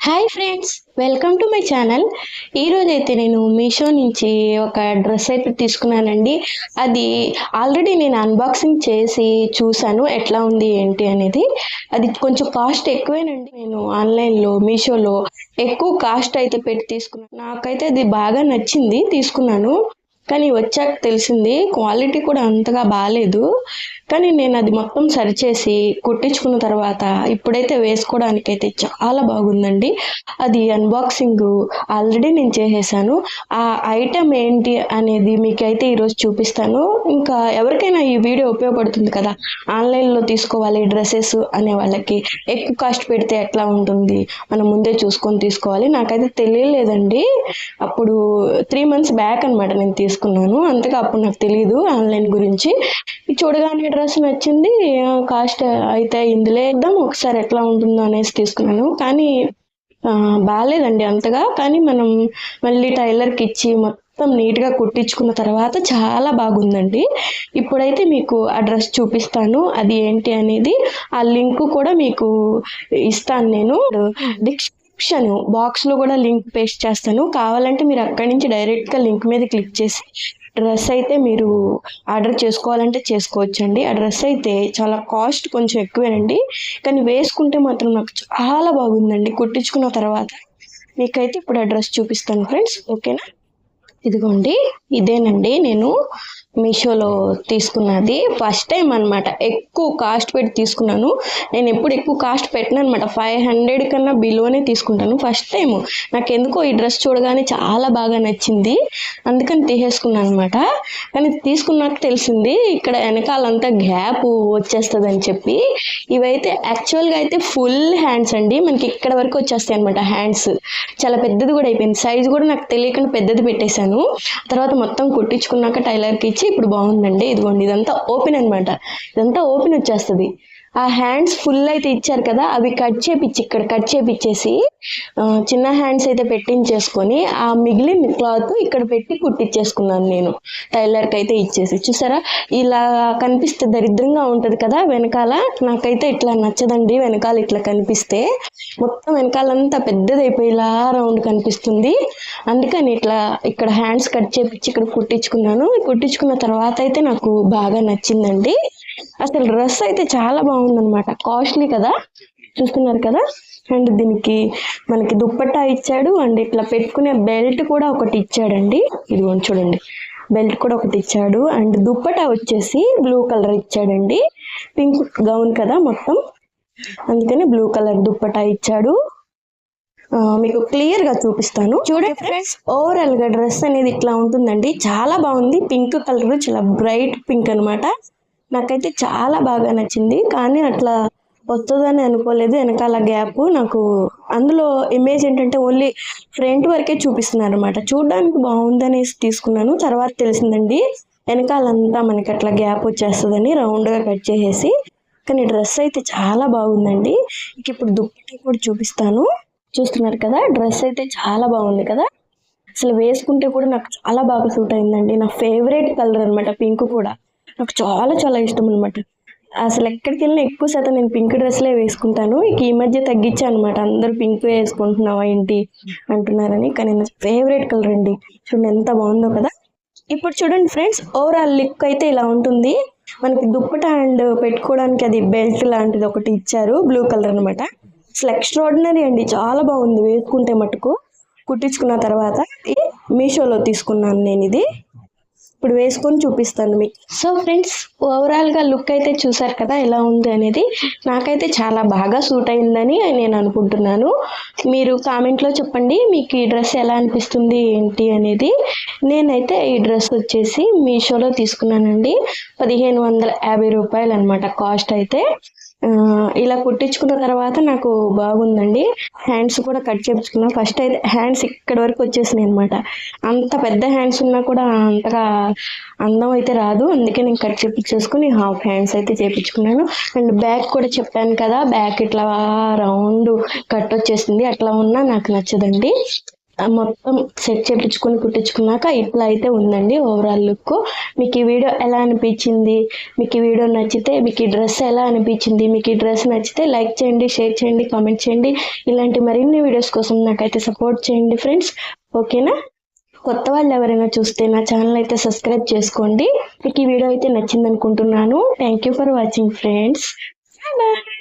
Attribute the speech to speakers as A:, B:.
A: Hi friends, welcome to my channel. ఈరోజైతే నేను మీషో నుంచి ఒక డ్రెస్ అయితే తీసుకున్నానండి. అది ఆల్రెడీ నేను అన్బాక్సింగ్ చేసి చూశాను ఎట్లా ఉంది ఏంటి అనేది. అది కొంచెం కాస్ట్ ఎక్కువేనండి. నేను ఆన్లైన్లో మీషోలో ఎక్కువ కాస్ట్ అయితే పెట్టి తీసుకున్నాను. నాకైతే అది బాగా నచ్చింది, తీసుకున్నాను. కానీ వచ్చాక తెలిసింది క్వాలిటీ కూడా అంతగా బాగాలేదు. కానీ నేను అది మొత్తం సరిచేసి కుట్టించుకున్న తర్వాత ఇప్పుడైతే వేసుకోవడానికైతే చాలా బాగుందండి. అది అన్బాక్సింగ్ ఆల్రెడీ నేను చేసేసాను. ఆ ఐటెం ఏంటి అనేది మీకైతే ఈరోజు చూపిస్తాను. ఇంకా ఎవరికైనా ఈ వీడియో ఉపయోగపడుతుంది కదా, ఆన్లైన్లో తీసుకోవాలి డ్రెస్సెస్ అనే వాళ్ళకి. ఎక్కువ కాస్ట్ పెడితే ఎట్లా ఉంటుంది, మనం ముందే చూసుకొని తీసుకోవాలి. నాకైతే తెలియలేదండి. అప్పుడు 3 months బ్యాక్ అనమాట నేను తీసుకున్నాను. అంతగా అప్పుడు నాకు తెలియదు ఆన్లైన్ గురించి. చూడగానే డ్రెస్ నచ్చింది, కాస్ట్ అయితే ఇందులో ఇద్దాం ఒకసారి ఎట్లా ఉంటుందో అనేసి తీసుకున్నాను. కానీ బాగాలేదండి అంతగా. కానీ మనం మళ్ళీ టైలర్కి ఇచ్చి మొత్తం నీట్గా కుట్టించుకున్న తర్వాత చాలా బాగుందండి. ఇప్పుడైతే మీకు ఆ డ్రెస్ చూపిస్తాను, అది ఏంటి అనేది. ఆ లింక్ కూడా మీకు ఇస్తాను నేను. డిస్క్రిప్షన్ బాక్స్లో కూడా లింక్ పేస్ట్ చేస్తాను. కావాలంటే మీరు అక్కడి నుంచి డైరెక్ట్గా లింక్ మీద క్లిక్ చేసి డ్రెస్ అయితే మీరు ఆర్డర్ చేసుకోవాలంటే చేసుకోవచ్చండి. ఆ డ్రెస్ అయితే చాలా కాస్ట్ కొంచెం ఎక్కువేనండి, కానీ వేసుకుంటే మాత్రం నాకు చాలా బాగుందండి కుట్టించుకున్న తర్వాత. మీకైతే ఇప్పుడు ఆ డ్రెస్ చూపిస్తాను ఫ్రెండ్స్, ఓకేనా? ఇదిగోండి, ఇదేనండి నేను మీషోలో తీసుకున్నది. ఫస్ట్ టైం అనమాట ఎక్కువ కాస్ట్ పెట్టి తీసుకున్నాను. నేను ఎప్పుడు ఎక్కువ కాస్ట్ పెట్టిన అనమాట. 500 కన్నా బిలోనే తీసుకుంటాను. ఫస్ట్ టైం నాకు ఎందుకో ఈ డ్రెస్ చూడగానే చాలా బాగా నచ్చింది, అందుకని తీసేసుకున్నాను అనమాట. కానీ తీసుకున్నాక తెలిసింది ఇక్కడ వెనకాలంతా గ్యాప్ వచ్చేస్తుంది అని చెప్పి. ఇవైతే యాక్చువల్గా అయితే ఫుల్ హ్యాండ్స్ అండి, మనకి ఇక్కడ వరకు వచ్చేస్తాయి అనమాట. హ్యాండ్స్ చాలా పెద్దది కూడా అయిపోయింది. సైజు కూడా నాకు తెలియకుండా పెద్దది పెట్టేశాను. తర్వాత మొత్తం కుట్టించుకున్నాక టైలర్కి ఇచ్చి ఇప్పుడు బాగుందండి. ఇదిగోండి, ఇదంతా ఓపెన్ అనమాట. ఇదంతా ఓపెన్ వచ్చేస్తుంది. ఆ హ్యాండ్స్ ఫుల్ అయితే ఇచ్చారు కదా, అవి ఇక్కడ కట్ చేపిచ్చేసి చిన్న హ్యాండ్స్ అయితే పెట్టించేసుకొని ఆ మిగిలిన క్లాత్ ఇక్కడ పెట్టి కుట్టించేసుకున్నాను నేను. టైలర్కి అయితే ఇచ్చేసి, చూసారా ఇలా కనిపిస్తే దరిద్రంగా ఉంటుంది కదా వెనకాల. నాకైతే ఇట్లా నచ్చదండి, వెనకాల ఇట్లా కనిపిస్తే. మొత్తం వెనకాలంతా పెద్దదైపోయి ఇలా రౌండ్ కనిపిస్తుంది. అందుకని ఇట్లా ఇక్కడ హ్యాండ్స్ కట్ చేపించి ఇక్కడ కుట్టించుకున్నాను. కుట్టించుకున్న తర్వాత అయితే నాకు బాగా నచ్చిందండి. అసలు డ్రెస్ అయితే చాలా బాగుందన్నమాట. కాస్ట్లీ కదా, చూస్తున్నారు కదా. అండ్ దీనికి మనకి దుప్పట్టా ఇచ్చాడు, అండ్ ఇట్లా పెట్టుకునే బెల్ట్ కూడా ఒకటి ఇచ్చాడండి. ఇదిగోండి చూడండి, బెల్ట్ కూడా ఒకటి ఇచ్చాడు. అండ్ దుప్పట్టా వచ్చేసి బ్లూ కలర్ ఇచ్చాడండి. పింక్ గౌన్ కదా మొత్తం, అందుకని బ్లూ కలర్ దుప్పట్టా ఇచ్చాడు. మీకు క్లియర్ గా చూపిస్తాను చూడండి ఫ్రెండ్స్. ఓవరాల్ గా డ్రెస్ అనేది ఇట్లా ఉంటుందండి, చాలా బాగుంది. పింక్ కలర్, చాలా బ్రైట్ పింక్ అనమాట. నాకైతే చాలా బాగా నచ్చింది. కానీ అట్లా వస్తుందని అనుకోలేదు, వెనకాల గ్యాప్. నాకు అందులో ఇమేజ్ ఏంటంటే ఓన్లీ ఫ్రంట్ వరకే చూపిస్తున్నారు అనమాట. చూడడానికి బాగుందనేసి తీసుకున్నాను. తర్వాత తెలిసిందండి వెనకాలంతా మనకి అట్లా గ్యాప్ వచ్చేస్తుందని రౌండ్గా కట్ చేసేసి. కానీ డ్రెస్ అయితే చాలా బాగుందండి. ఇప్పుడు దుప్పటి కూడా చూపిస్తాను. చూస్తున్నారు కదా, డ్రెస్ అయితే చాలా బాగుంది కదా. అసలు వేసుకుంటే కూడా నాకు చాలా బాగా సూట్ అయిందండి. నా ఫేవరెట్ కలర్ అనమాట పింక్ కూడా. నాకు చాలా చాలా ఇష్టం అనమాట. అసలు ఎక్కడికి వెళ్ళినా ఎక్కువ శాతం నేను పింక్ డ్రెస్లే వేసుకుంటాను. ఈ మధ్య తగ్గించాను అనమాట. అందరూ పింక్ వేసుకుంటున్నావా ఏంటి అంటున్నారని. కానీ నా ఫేవరెట్ కలర్ అండి. చూడండి ఎంత బాగుందో కదా. ఇప్పుడు చూడండి ఫ్రెండ్స్, ఓవరాల్ లుక్ అయితే ఇలా ఉంటుంది. మనకి దుప్పట అండ్ పెట్టుకోవడానికి అది బెల్ట్ లాంటిది ఒకటి ఇచ్చారు, బ్లూ కలర్ అనమాట. అసలు ఎక్స్ట్రాడినరీ అండి, చాలా బాగుంది వేసుకుంటే మటుకు. కుట్టించుకున్న తర్వాత మీషోలో తీసుకున్నాను నేను ఇది. ఇప్పుడు వేసుకొని చూపిస్తాను మీకు. సో ఫ్రెండ్స్, ఓవరాల్గా లుక్ అయితే చూసారు కదా ఎలా ఉంది అనేది. నాకైతే చాలా బాగా సూట్ అయిందని నేను అనుకుంటున్నాను. మీరు కామెంట్లో చెప్పండి మీకు ఈ డ్రెస్ ఎలా అనిపిస్తుంది ఏంటి అనేది. నేనైతే ఈ డ్రెస్ వచ్చేసి మీషోలో తీసుకున్నానండి. 1550 రూపాయలు అనమాట కాస్ట్ అయితే. ఇలా కుట్టించుకున్న తర్వాత నాకు బాగుందండి. హ్యాండ్స్ కూడా కట్ చేయించుకున్నా. ఫస్ట్ అయితే హ్యాండ్స్ ఇక్కడ వరకు వచ్చేసినాయి అనమాట. అంత పెద్ద హ్యాండ్స్ ఉన్నా కూడా అంతగా అందం అయితే రాదు, అందుకే నేను కట్ చేయించేసుకుని హాఫ్ హ్యాండ్స్ అయితే చేయించుకున్నాను. అండ్ బ్యాక్ కూడా చెప్పాను కదా, బ్యాక్ ఇట్లా రౌండ్ కట్ వచ్చేసింది. అట్లా ఉన్నా నాకు నచ్చదండి. మొత్తం సెట్ చేపించుకొని కుట్టించుకున్నాక ఇట్లా అయితే ఉందండి ఓవరాల్ లుక్. మీకు ఈ వీడియో ఎలా అనిపించింది, మీకు ఈ వీడియో నచ్చితే, మీకు ఈ డ్రెస్ ఎలా అనిపించింది, మీకు ఈ డ్రెస్ నచ్చితే లైక్ చేయండి, షేర్ చేయండి, కామెంట్ చేయండి. ఇలాంటి మరిన్ని వీడియోస్ కోసం నాకైతే సపోర్ట్ చేయండి ఫ్రెండ్స్. ఓకేనా? కొత్త వాళ్ళు ఎవరైనా చూస్తే నా ఛానల్ అయితే సబ్స్క్రైబ్ చేసుకోండి. మీకు ఈ వీడియో అయితే నచ్చింది అనుకుంటున్నాను. Thank you for watching friends. Bye.